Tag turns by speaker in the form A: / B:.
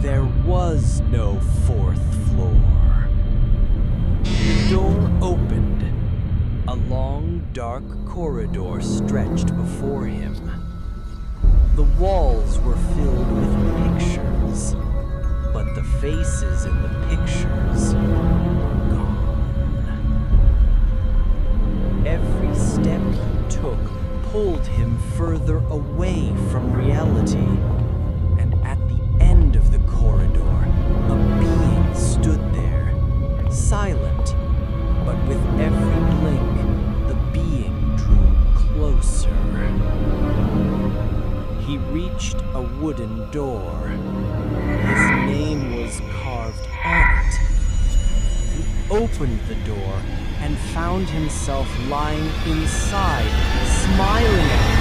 A: There was no fourth floor. The door opened. A long, dark corridor stretched before him. The walls were filled with pictures, but the faces in the pictures were gone. Every step he took pulled him further away from reality, and at the end of the corridor, a being stood there, silent, but with every blink, the being drew closer. He reached a wooden door. His name was carved on it. He opened the door and found himself lying inside, smiling at